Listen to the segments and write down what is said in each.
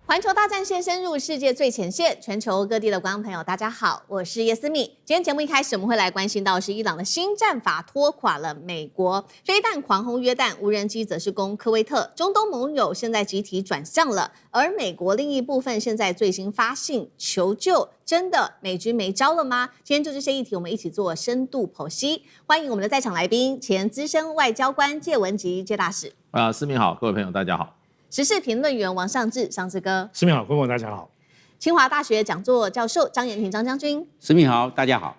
環球大戰線深入世界最前線，全球各地的觀眾朋友，大家好，我是葉思敏。今天節目一開始，我們會來關心到是伊朗的新戰法拖垮了美國，飛彈狂轟約旦，無人機則是攻科威特，中東盟友現在集體轉向了，而美國另一部分現在最新發信求救，真的美軍沒招了嗎？今天就這些議題，我們一起做深度剖析。歡迎我們的在場來賓，前資深外交官介文汲介大使。思敏好，各位朋友大家好。時事評論員王尚志，尚志哥。思敏好，各位大家好。清華大學講座教授張延廷，張將軍。思敏好，大家好。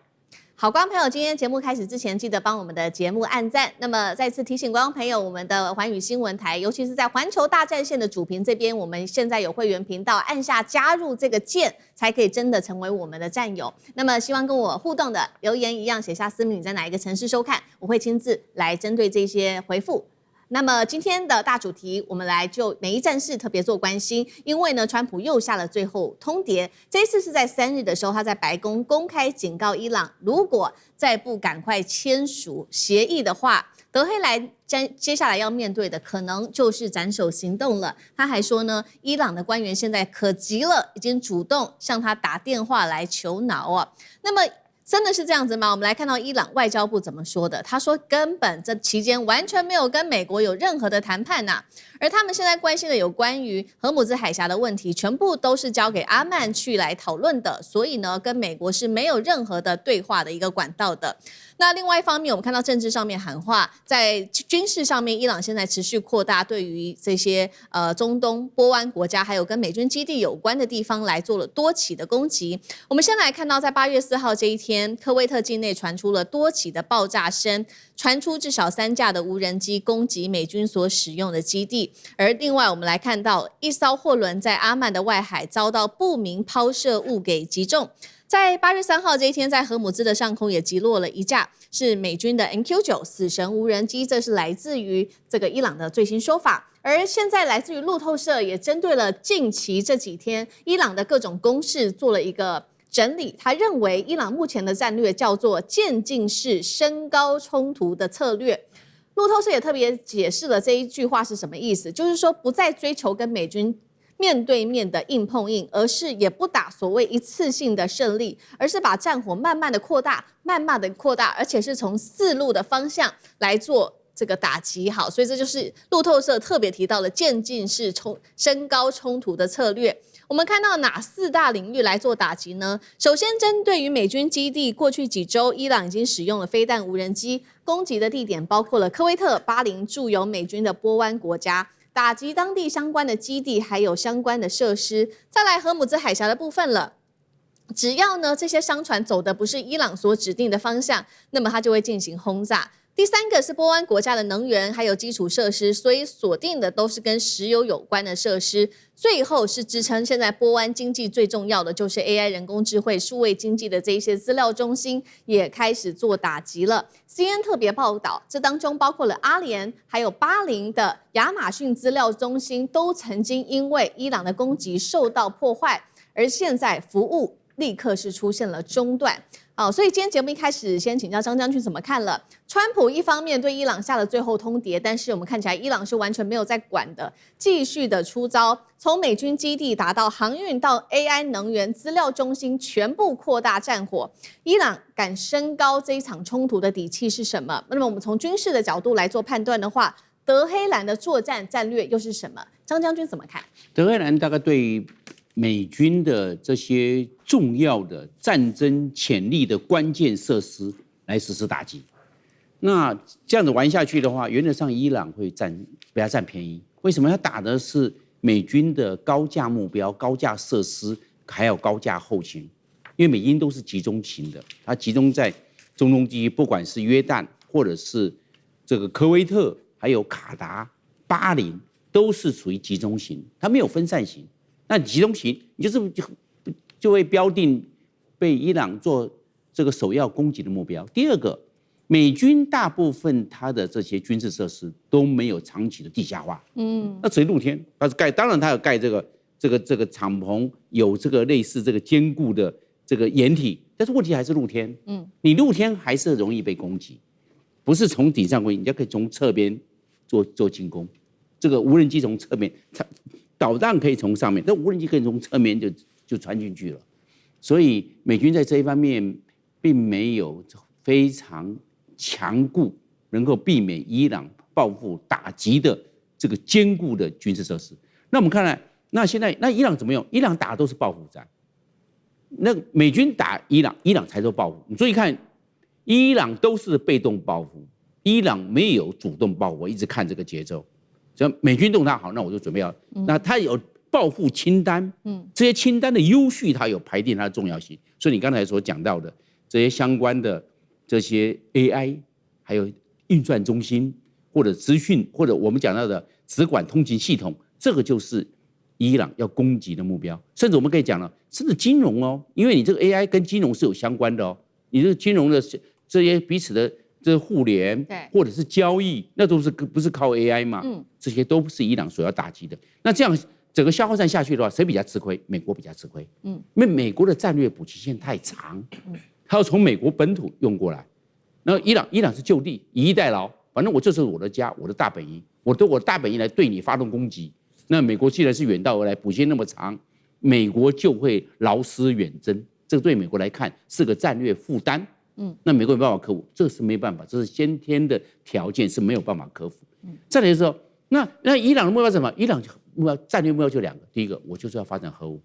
好，觀眾朋友，今天節目開始之前，記得幫我們的節目按讚。那麼再次提醒觀眾朋友，我們的寰宇新聞台，尤其是在環球大戰線的主頻這邊，我們現在有會員頻道，按下加入這個鍵，才可以真的成為我們的戰友。那麼希望跟我互動的留言一樣，寫下思敏你在哪一個城市收看，我會親自來針對這些回復。那麼今天的大主題，我們來就美伊戰事特別做關心，因為呢，川普又下了最後通牒。這一次是在3日的時候，他在白宮公開警告伊朗，如果再不趕快簽署協議的話，德黑蘭接下來要面對的可能就是斬首行動了。他還說呢，伊朗的官員現在可急了，已經主動向他打電話來求饒啊。那麼真的是這樣子嗎？我們來看到伊朗外交部怎麼說的。他說，根本這期間完全沒有跟美國有任何的談判吶，而他們現在關心的有關於荷姆茲海峽的問題，全部都是交給阿曼去來討論的，所以呢，跟美國是沒有任何的對話的一個管道的。那另外一方面，我們看到政治上面喊話，在軍事上面，伊朗現在持續擴大對於這些中東波灣國家，還有跟美軍基地有關的地方來做了多起的攻擊。我們先來看到，在8月4號這一天，科威特境內傳出了多起的爆炸聲，傳出至少3架的無人機攻擊美軍所使用的基地。而另外，我們來看到一艘貨輪在阿曼的外海遭到不明拋射物給擊中。在8月3號這一天，在荷姆茲的上空也擊落了一架是美軍的 MQ-9死神無人機，這是來自於這個伊朗的最新說法。而現在來自於路透社也針對了近期這幾天伊朗的各種攻勢做了一個整理。他認為伊朗目前的戰略叫做漸進式升高衝突的策略。路透社也特別解釋了這一句話是什麼意思，就是說不再追求跟美軍面對面的硬碰硬，而是也不打所謂一次性的勝利，而是把戰火慢慢的擴大，而且是從4路的方向來做這個打擊。好，所以這就是路透社特別提到的漸進式升高衝突的策略。我們看到哪4大領域來做打擊呢？首先，針對於美軍基地，過去幾週伊朗已經使用了飛彈無人機攻擊的地點，包括了科威特、巴林駐有美軍的波灣國家，打擊當地相關的基地，還有相關的設施。再來荷姆茲海峽的部分了，只要呢這些商船走的不是伊朗所指定的方向，那麼它就會進行轟炸。第3個是波灣國家的能源還有基礎設施，所以鎖定的都是跟石油有關的設施。最後是支撐現在波灣經濟最重要的，就是 AI 人工智慧、數位經濟的這一些資料中心也開始做打擊了。CNN 特別報道，這當中包括了阿聯還有巴林的亞馬遜資料中心，都曾經因為伊朗的攻擊受到破壞，而現在服務立刻是出現了中斷。所以今天節目一開始，先請教張將軍怎麼看了？川普一方面對伊朗下了最後通牒，但是我們看起來伊朗是完全沒有在管的，繼續的出招，從美軍基地打到航運到 AI 能源資料中心，全部擴大戰火。伊朗敢升高這一場衝突的底氣是什麼？那麼我們從軍事的角度來做判斷的話，德黑蘭的作戰戰略又是什麼？張將軍怎麼看？德黑蘭大概對美軍的這些重要的戰爭潛力的關鍵設施來實施打擊。那這樣子玩下去的話，原則上伊朗會被他佔便宜。為什麼？他打的是美軍的高價目標、高價設施，還有高價後勤。因為美軍都是集中型的，它集中在中東地區，不管是約旦或者是這個科威特，還有卡達、巴林，都是屬於集中型，它沒有分散型。那集中型，你就會標定被伊朗做這個首要攻擊的目標。第二個，美軍大部分它的這些軍事設施都沒有長期的地下化，那屬於露天，它是蓋，當然它有蓋這個敞篷，有這個類似這個堅固的這個掩體，但是問題還是露天，你露天還是容易被攻擊，不是從底上攻擊，你就可以從側邊做進攻，這個無人機從側面導彈可以從上面，但無人機可以從側面就傳進去了。所以美軍在這一方面並沒有非常強固，能夠避免伊朗報復打擊的這個堅固的軍事設施。那我們看來，那現在那伊朗怎麼用？伊朗打的都是報復戰。那美軍打伊朗，伊朗才做報復。你注意看，伊朗都是被動報復，伊朗沒有主動報復。我一直看這個節奏，只要美軍動他好，那我就準備要。那他有報復清單，這些清單的優序，它有排定它的重要性。所以你剛才所講到的這些相關的這些 AI， 還有運算中心或者資訊，或者我們講到的直管通勤系統，這個就是伊朗要攻擊的目標。甚至我們可以講了，甚至金融哦，因為你這個 AI 跟金融是有相關的哦，你這個金融的這些彼此的這互聯，或者是交易，那都是不是靠 AI 嗎？這些都是伊朗所要打擊的。那這樣整個消耗戰下去的話，誰比較吃虧？美國比較吃虧。因為美國的戰略補給線太長，它要從美國本土用過來。然后伊朗是就地以逸待勞，反正我這是我的家，我的大本營，我大本營來對你發動攻擊。那美國既然是遠道而來，補線那麼長，美國就會勞師遠征，這個對美國來看是個戰略負擔。那美國沒辦法克服，這是沒辦法，這是先天的條件是沒有辦法克服。再來的時候，那伊朗的目標是什麼？伊朗戰略目標就兩個，第一個我就是要發展核武，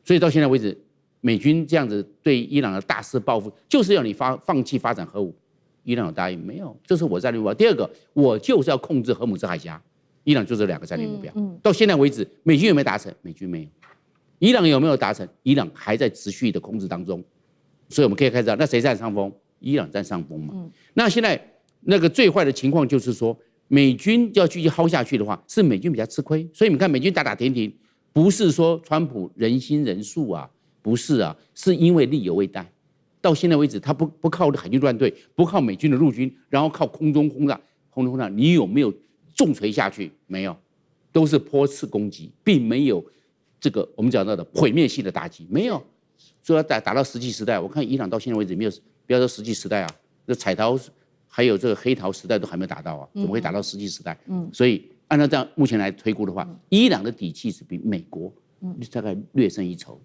所以到現在為止，美軍這樣子對伊朗的大肆報復，就是要你放棄發展核武。伊朗有答應沒有？這是我戰略目標。第二個，我就是要控制荷姆斯海峽。伊朗就這兩個戰略目標。到現在為止，美軍有沒有達成？美軍沒有。伊朗有沒有達成？伊朗還在持續的控制當中。所以我們可以看到，那誰占上風？伊朗占上風嘛。那現在那個最壞的情況就是說，美軍要繼續耗下去的話，是美軍比較吃虧。所以你看，美軍打停停，不是說川普人心人數啊，不是啊，是因為力有未逮。到現在為止，他不靠海軍陸戰隊，不靠美軍的陸軍，然後靠空中轟炸，你有沒有重錘下去？沒有，都是波次攻擊，並沒有這個我們講到的毀滅性的打擊，沒有。所以要打到石器時代，我看伊朗到現在為止沒有，不要說石器時代啊，這彩陶還有這個黑陶時代都還沒有打到啊，怎麼會打到石器時代？所以按照這樣目前來推估的話，伊朗的底氣是比美國大概略勝一籌。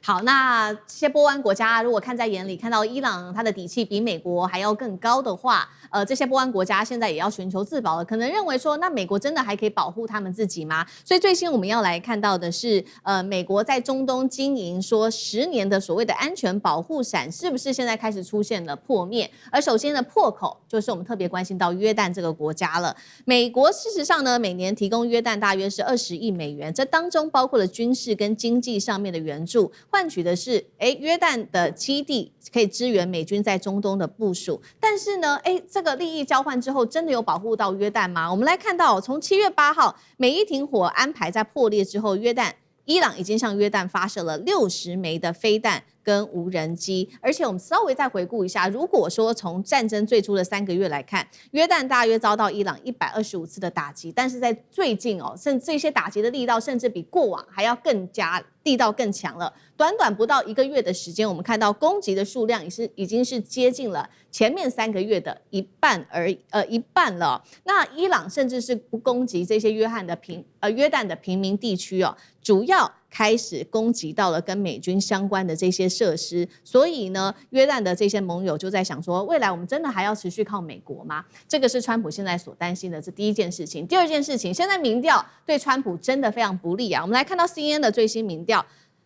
好，那這些波灣國家如果看在眼裡，看到伊朗它的底氣比美國還要更高的話，這些波灣國家現在也要尋求自保了，可能認為說，那美國真的還可以保護他們自己嗎？所以最新我們要來看到的是，美國在中東經營說10年的所謂的安全保護傘，是不是現在開始出現了破滅？而首先的破口就是我們特別關心到約旦這個國家了。美國事實上呢，每年提供約旦大約是20億美元，這當中包括了軍事跟經濟上面的援助。換取的是，約旦的基地可以支援美軍在中東的部署，但是呢，這個利益交換之後，真的有保護到約旦嗎？我們來看到，從7月8號美伊停火安排在破裂之後，伊朗已經向約旦發射了60枚的飛彈跟無人機，而且我們稍微再回顧一下，如果說從戰爭最初的3個月來看，約旦大約遭到伊朗125次的打擊，但是在最近甚至這些打擊的力道甚至比過往還要更加力道更強了。短短不到1個月的時間，我們看到攻擊的數量已經是接近了前面3個月的一半了。那伊朗甚至是不攻擊這些約旦的平民地區主要開始攻擊到了跟美軍相關的這些設施，所以呢，約旦的這些盟友就在想說，未來我們真的還要持續靠美國嗎？這個是川普現在所擔心的，這第一件事情。第二件事情，現在民調對川普真的非常不利啊。我們來看到 CNN 的最新民調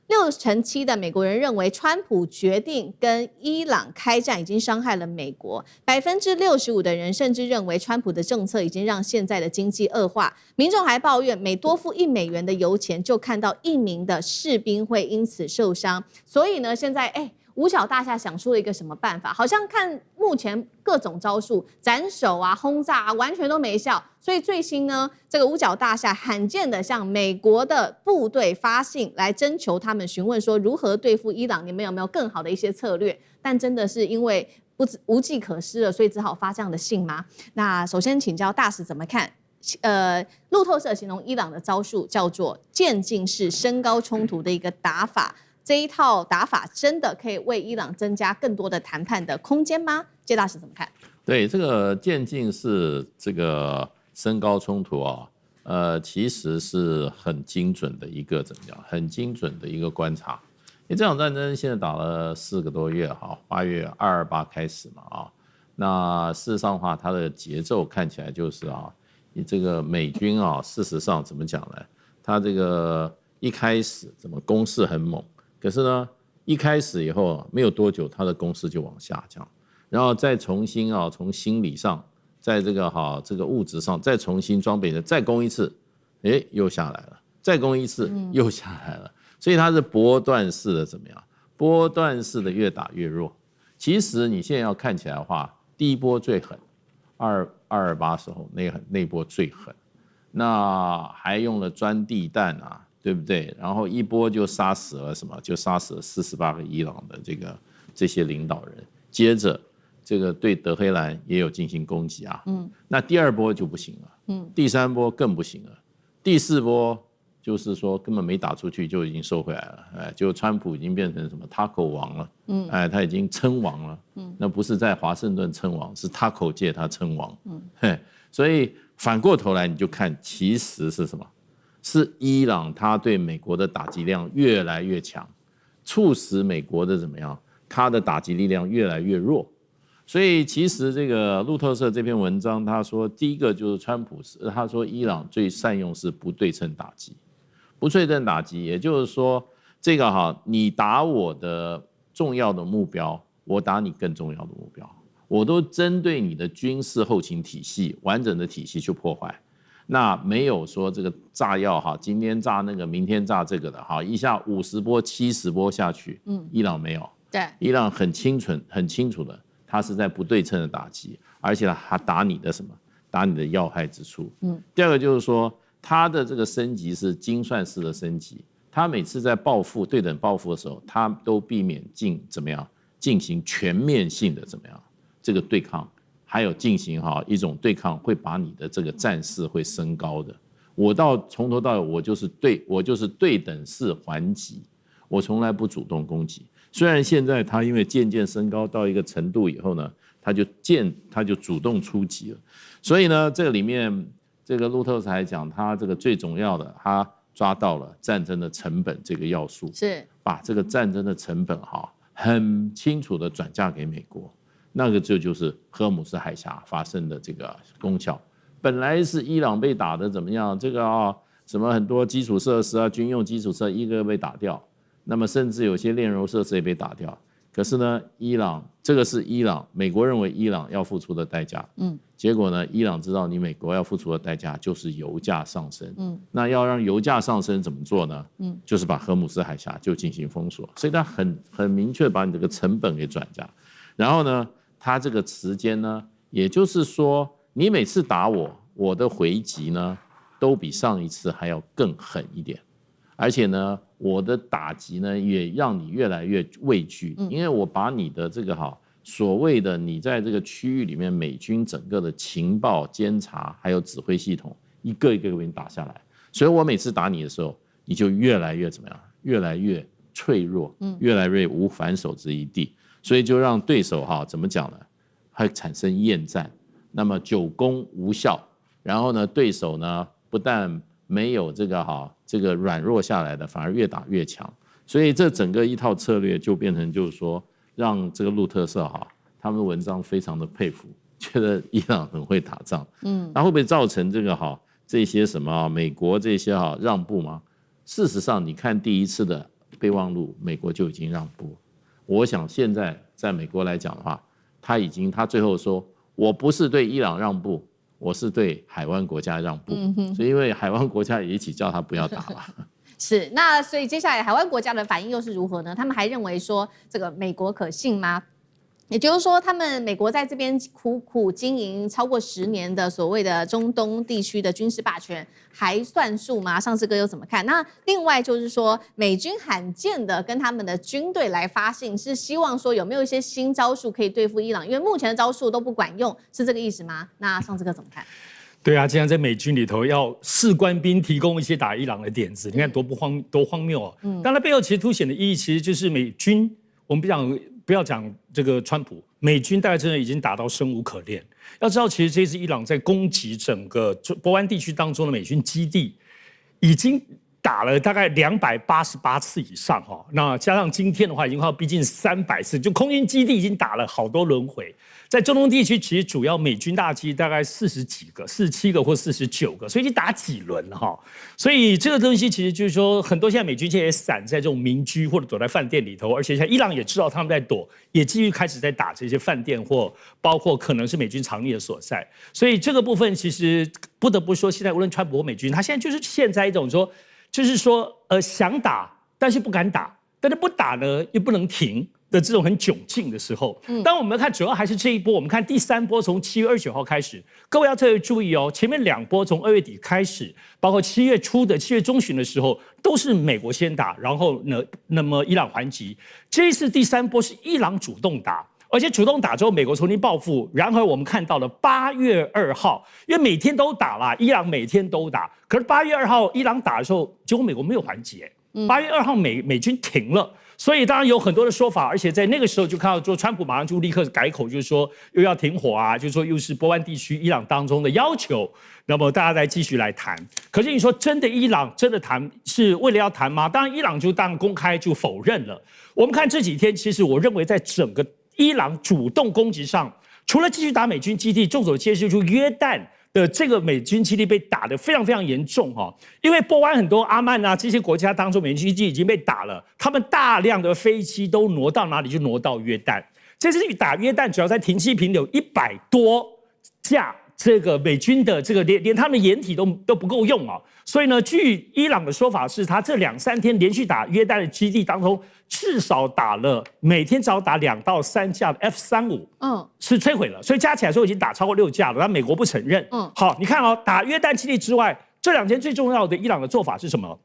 ，67%的美國人認為川普決定跟伊朗開戰已經傷害了美國，65%的人甚至認為川普的政策已經讓現在的經濟惡化。民眾還抱怨，每多付1美元的油錢，就看到1名的士兵會因此受傷。所以呢，現在五角大廈想出了一個什麼辦法？好像看目前各種招數，斬首啊、轟炸啊，完全都沒效。所以最新呢，這個五角大廈罕見的向美國的部隊發信來徵求他們詢問說如何對付伊朗，你們有沒有更好的一些策略？但真的是因為無計可施了，所以只好發這樣的信嗎？那首先請教大使怎麼看？路透社形容伊朗的招數叫做漸進式升高衝突的一個打法。這一套打法真的可以為伊朗增加更多的談判的空間嗎？謝大使怎麼看？對，這個漸進式這個升高衝突其實是很精準的一個怎麼樣？很精準的一個觀察。因為這場戰爭現在打了4個多月，哈，8月228開始嘛，啊，那事實上的話，它的節奏看起來就是啊，你這個美軍啊，事實上怎麼講呢？它這個一開始怎麼攻勢很猛，可是呢，一開始以後沒有多久，它的攻勢就往下降，然後再重新啊，從心理上，在這個這個物質上再重新裝備的，再攻一次，哎，又下來了，再攻一次，又下來了。所以它是波段式的怎麼樣？波段式的越打越弱。其實你現在要看起來的話，第一波最狠，228時候那波最狠，那還用了鑽地彈啊，對不對？然後一波就殺死了什麼？就殺死了48個伊朗的這些領導人。接着這個對德黑蘭也有進行攻擊啊，那第2波就不行了，第3波更不行了，第4波。就是說根本沒打出去就已經收回來了，哎，就川普已經變成什麼 Taco 王了，哎，他已經稱王了，那不是在華盛頓稱王，是 Taco 界他稱王，嘿，所以反過頭來你就看，其實是什麼？是伊朗他對美國的打擊量越來越強，促使美國的怎麼樣？他的打擊力量越來越弱，所以其實這個路透社這篇文章他說，第一個就是川普，他說伊朗最善用是不對稱打擊。不對稱打擊，也就是說，這個你打我的重要的目標，我打你更重要的目標，我都針對你的軍事後勤體系完整的體系去破壞，那沒有說這個炸藥今天炸那個，明天炸這個的一下50波、70波下去，伊朗沒有，對，伊朗很清楚的，他是在不對稱的打擊，而且他打你的什麼？打你的要害之處。第二個就是說。他的這個升級是精算式的升級，他每次在報復對等報復的時候，他都避免進行全面性的怎麼樣這個對抗，還有進行一種對抗會把你的這個戰事會升高的。我從頭到尾我就是對等式還擊，我從來不主動攻擊。雖然現在他因為漸漸升高到一個程度以後呢，他就主動出擊了。所以呢，這個裡面。這個路透社還講，他這個最重要的，他抓到了戰爭的成本這個要素，是把這個戰爭的成本很清楚的轉嫁給美國。那個就是荷爾姆斯海峽發生的這個攻橋，本來是伊朗被打的怎麼樣？這個什麼很多基礎設施啊，軍用基礎設施一個個被打掉，那麼甚至有些煉油設施也被打掉。可是呢，這個是伊朗，美國認為伊朗要付出的代價。結果呢，伊朗知道你美國要付出的代價就是油價上升。那要讓油價上升怎麼做呢？就是把荷姆斯海峽就進行封鎖，所以他很明確把你這個成本給轉嫁。然後呢，他這個時間呢，也就是說，你每次打我，我的回擊呢，都比上一次還要更狠一點。而且呢，我的打擊呢，也讓你越来越畏懼，因為我把你的這個所謂的你在這個區域裡面美軍整個的情報監察還有指揮系統一個一個給你打下來，所以我每次打你的時候，你就越來越怎麼樣？越來越脆弱，越來越無反手之一地，所以就讓對手怎麼講呢？會產生厭戰，那麼久攻無效，然後呢，對手呢不但沒有這個軟弱下來的，反而越打越強，所以這整個一套策略就變成就是說，讓這個路透社他們的文章非常的佩服，覺得伊朗很會打仗。那會不會造成這個這些什麼美國這些讓步嗎？事實上，你看第一次的備忘錄，美國就已經讓步。我想現在在美國來講的話，他最後說，我不是對伊朗讓步。我是對海灣國家讓步，所以因為海灣國家也一起叫他不要打了。是，那所以接下來海灣國家的反應又是如何呢？他們還認為說這個美國可信嗎？也就是說，美國在這邊苦苦經營超過10年的所謂的中東地區的軍事霸權，還算數嗎？上次哥又怎麼看？那另外就是說，美軍罕見的跟他們的軍隊來發信，是希望說有沒有一些新招數可以對付伊朗？因為目前的招數都不管用，是這個意思嗎？那上次哥怎麼看？對啊，既然在美軍裡頭要士官兵提供一些打伊朗的點子，你看多荒謬啊！当然背後其實凸顯的意義，其實就是美軍，我們不要講這個川普，美軍大概真的已經打到生無可戀。要知道，其實這次伊朗在攻擊整個波灣地區當中的美軍基地，已經打了大概288次以上哈。那加上今天的話，已經快要逼近300次，就空軍基地已經打了好多輪回。在中東地區，其實主要美軍大機大概40幾個、47個或49個，所以已經打幾輪了哈。所以這個東西其實就是說，很多現在美軍現在也散在這種民居或者躲在飯店裡頭，而且像伊朗也知道他們在躲，也繼續開始在打這些飯店或包括可能是美軍藏匿的所在。所以這個部分其實不得不說，現在無論川普或美軍，他現在就是陷在一種說，就是說想打但是不敢打，但是不打呢又不能停的這種很窘境的時候，當我們看主要還是這一波，我們看第3波從7月29號開始，各位要特別注意哦，前面2波從2月底開始，包括7月初的7月中旬的時候，都是美國先打，然後呢，那麼伊朗還擊。這一次第3波是伊朗主動打，而且主動打之後，美國重新報復。然而我們看到了8月2號，因為每天都打啦，伊朗每天都打，可是8月2號伊朗打的時候，結果美國沒有還擊，8月2號美軍停了。所以當然有很多的說法，而且在那個時候就看到說，川普馬上就立刻改口，就是說又要停火啊，就是說又是波灣地區伊朗當中的要求，那麼大家再繼續來談。可是你說真的，伊朗真的談是為了要談嗎？當然伊朗就當然公開就否認了。我們看這幾天，其實我認為在整個伊朗主動攻擊上，除了繼續打美軍基地，眾所皆知，就約旦的這個美軍基地被打得非常非常嚴重哈，因為波灣很多阿曼啊這些國家當中美軍基地已經被打了，他們大量的飛機都挪到哪裡？就挪到約旦。這次打約旦，主要在停機坪有100多架這個美軍的這個連他們的掩體都不夠用啊，所以呢，據伊朗的說法是，他這2-3天連續打約旦的基地當中，至少打了每天只要打2到3架的 F-35，是摧毀了，所以加起來說已經打超過6架了，但美國不承認。好，你看哦，打約旦基地之外，這2天最重要的伊朗的做法是什麼？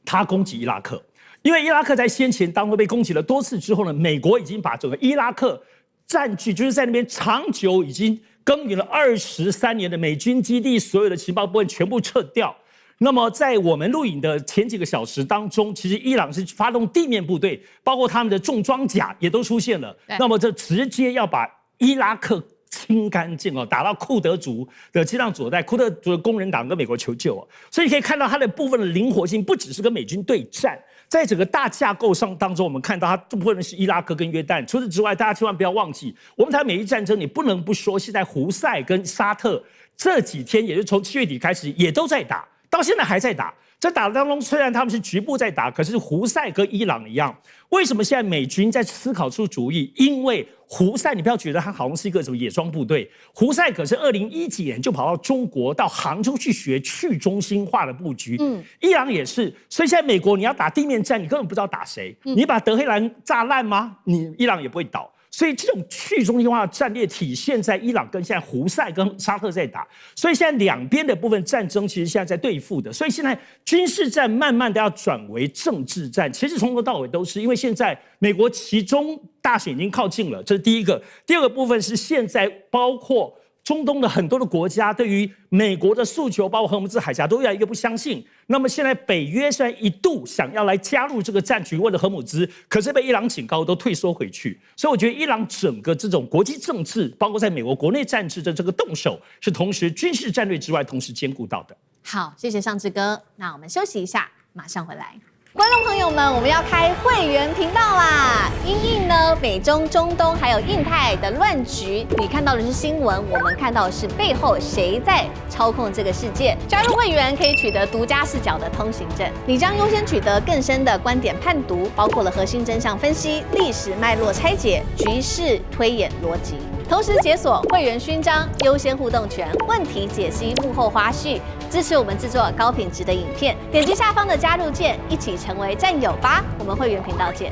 他攻擊伊拉克，因為伊拉克在先前當中被攻擊了多次之後呢，美國已經把整個伊拉克佔據，就是在那邊長久已經耕耘了23年的美軍基地，所有的情報部分全部撤掉。那麼在我們錄影的前幾個小時當中，其實伊朗是發動地面部隊，包括他們的重裝甲也都出現了。那麼這直接要把伊拉克清乾淨哦，打到庫德族的激盪所在，庫德族的工人黨跟美國求救哦。所以你可以看到它的部分的靈活性，不只是跟美軍對戰，在整個大架構上當中，我們看到它这部分是伊拉克跟約旦。除此之外，大家千萬不要忘記，我們談美伊戰爭，你不能不說，現在胡塞跟沙特這幾天，也就是從7月底開始，也都在打。到現在還在打，在打的當中，雖然他們是局部在打，可是胡塞跟伊朗一樣，為什麼現在美軍在思考出主意？因為胡塞，你不要覺得他好像是一個什麼野裝部隊，胡塞可是2010幾年就跑到中國到杭州去學去中心化的布局，伊朗也是，所以現在美國你要打地面戰，你根本不知道打誰，你把德黑蘭炸爛嗎？伊朗也不會倒。所以這種去中心化的戰略體現在伊朗跟現在胡塞跟沙特在打，所以現在兩邊的部分戰爭其實現在在對付的，所以現在軍事戰慢慢的要轉為政治戰，其實從頭到尾都是因為現在美國期中大選已經靠近了，這是第一個。第二個部分是現在包括中東的很多的國家對於美國的訴求，包括荷爾木茲海峽都越來越不相信。那麼現在北約雖然一度想要來加入這個戰局，為了荷爾木茲，可是被伊朗警告都退縮回去。所以我覺得伊朗整個這種國際政治，包括在美國國內戰治的這個動手，是同時軍事戰略之外同時兼顧到的。好，謝謝尚志哥。那我們休息一下，馬上回來。觀眾朋友們，我們要開會員頻道啦！因應呢美中、中東還有印太的亂局，你看到的是新聞，我們看到的是背後誰在操控這個世界。加入會員可以取得獨家視角的通行證，你將優先取得更深的觀點判讀，包括了核心真相分析、歷史脈絡拆解、局勢推演邏輯。同時解鎖會員勳章、優先互動權、問題解析、幕後花絮，支持我們制作高品質的影片。點擊下方的加入鍵，一起成為戰友吧！我們會員頻道見。